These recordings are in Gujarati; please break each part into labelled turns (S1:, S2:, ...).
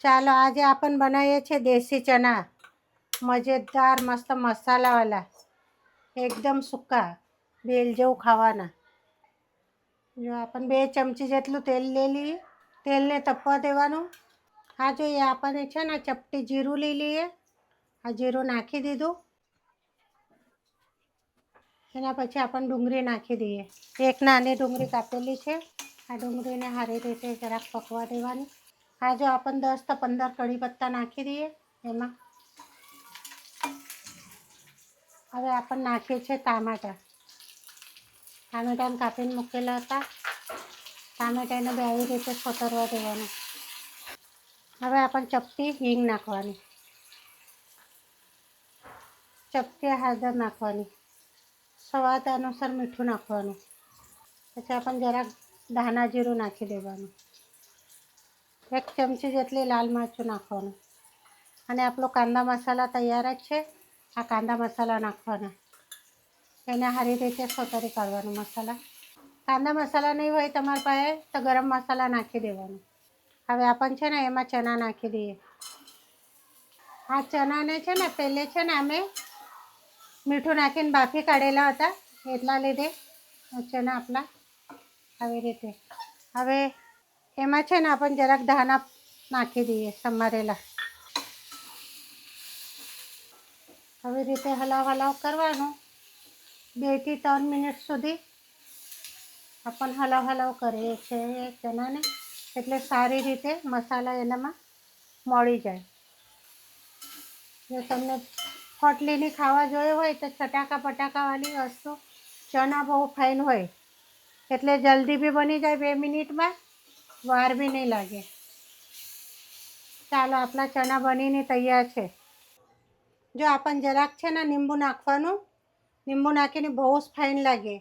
S1: ચાલો આજે आपण બનાવીએ છીએ દેશી ચણા, મજેદાર મસ્ત મસાલાવાળા, એકદમ સૂકા બેલ જેવું ખાવાના. જો आपण 2 ચમચી જેટલું તેલ લઈ લઈએ. તેલને તપવા દેવાનું. આ જોઈએ આપણને છે ને ચપટી જીરું લઈ લઈએ. આ જીરું નાખી દીધું. એના પછી આપણે ડુંગળી નાખી દઈએ. એક નાની ડુંગળી કાપેલી છે. આ ડુંગળીને સારી રીતે જરાક પકવા દેવાની. આ જો આપણે 10 થી 15 કઢી પત્તા નાખી દઈએ એમાં. હવે આપણે નાખીએ છીએ ટામેટાં. ટામેટાને કાપીને મૂકેલા હતા. ટામેટાને બે આવી રીતે સોતરવા દેવાનું. હવે આપણે ચપટી હિંગ નાખવાની, ચપટી હળદર નાખવાની, સ્વાદ અનુસાર મીઠું નાખવાનું. પછી આપણે જરાક ધાણા જીરું નાખી દેવાનું. 1 ચમચી જેટલી લાલ મરચું નાખવાનું. અને આપણો કાંદા મસાલા તૈયાર જ છે. આ કાંદા મસાલા નાખવાના. એને સારી રીતે સોતરી કાઢવાનું મસાલા. કાંદા મસાલા નહીં હોય તમારી પાસે તો ગરમ મસાલા નાખી દેવાનું. હવે આપણે છે ને એમાં ચણા નાખી દઈએ. આ ચણાને છે ને પહેલે છે ને અમે મીઠું નાખીને બાફી કાઢેલા હતા, એટલા લીધે ચણા આપણા આવી રીતે. હવે એમાં છે ને આપણે જરાક ધાણા નાખી દઈએ સમારેલા. આવી રીતે હલાવ કરવાનું. 2 થી 3 મિનિટ સુધી આપણે હલાવ કરીએ છીએ ચણાને, એટલે સારી રીતે મસાલા એનામાં મળી જાય. જો તમને ફોટલીની ખાવા જોઈએ હોય તો ચટાકા પટાકાવાળી વસ્તુ, ચણા બહુ ફાઇન હોય એટલે જલ્દી બી બની જાય. 2 મિનિટમાં વાર બી નહીં લાગે. ચાલો આપણા ચણા બનીને તૈયાર છે. જો આપણને જરાક છે ને લીંબુ નાખવાનું. લીંબુ નાખીને બહુ જ ફાઇન લાગે.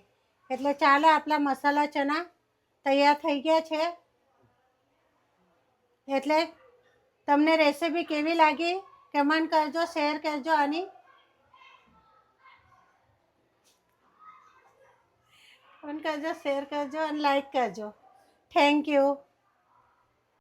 S1: એટલે ચાલો આપણા મસાલા ચણા તૈયાર થઈ ગયા છે. એટલે તમને રેસીપી કેવી લાગી કમેન્ટ કરજો, શેર કરજો અને લાઈક કરજો. Thank you.